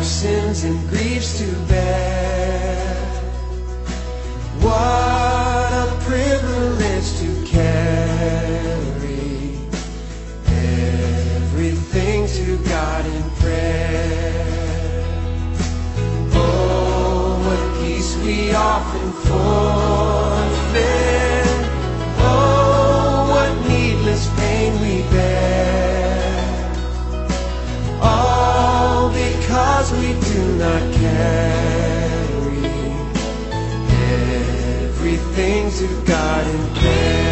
sins and griefs to bear. What a privilege to carry everything to God in prayer. Oh, what peace we often forfeit. Oh, what needless pain we bear. All because we do not carry everything to God in prayer.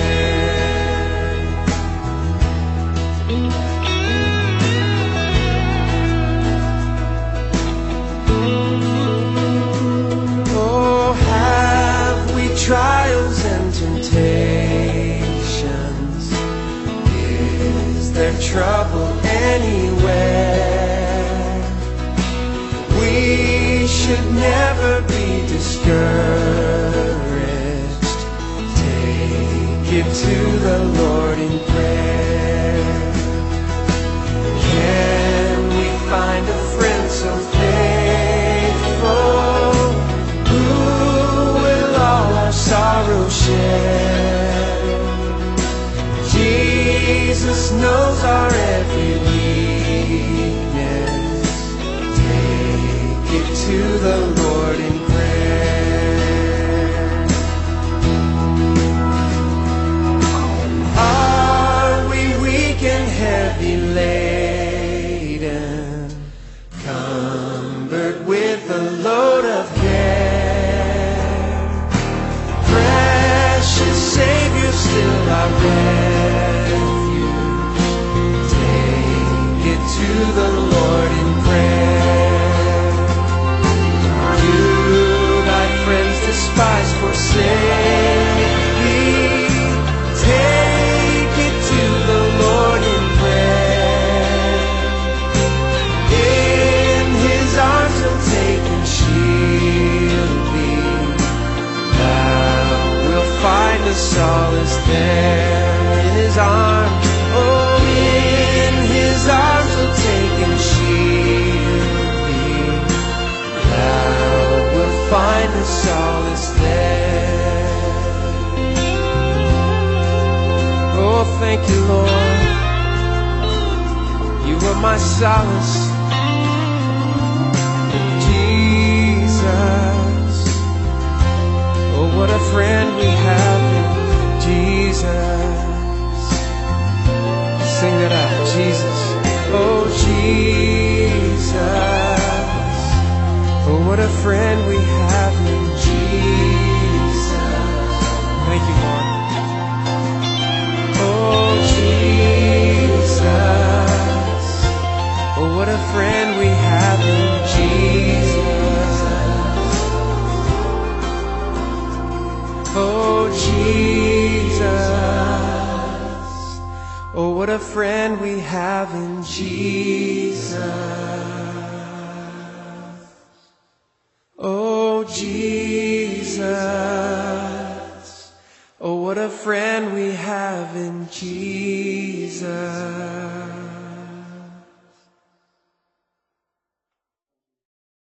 Oh, have we trials and temptations? Is there trouble anywhere? We should never be discouraged. Take it to the Lord in prayer. Can we find a friend so faithful, who will all our sorrow share? Jesus knows our every weakness. Take it to the Lord in prayer. Are we weak and heavy laden, cumbered with a load of care? Precious Savior, still our refuge. Take it to the Lord in prayer. You, thy friends despise, forsake thee. Take it to the Lord in prayer. In his arms he'll take and shield thee. Thou wilt find a solace there in his arms. Oh, in his arms he'll take and shield thee. Thou wilt find a solace there. Oh, thank you, Lord. You are my solace, Jesus. Oh, what a friend we have in Jesus. Sing that out, Jesus. Oh, Jesus. Oh, what a friend we have in Jesus. Thank you, Lord. Oh, Jesus. Oh, what a friend we have in Jesus. Oh, Jesus. Oh, what a friend we have in Jesus. Oh, Jesus. Oh, what a friend we have in Jesus.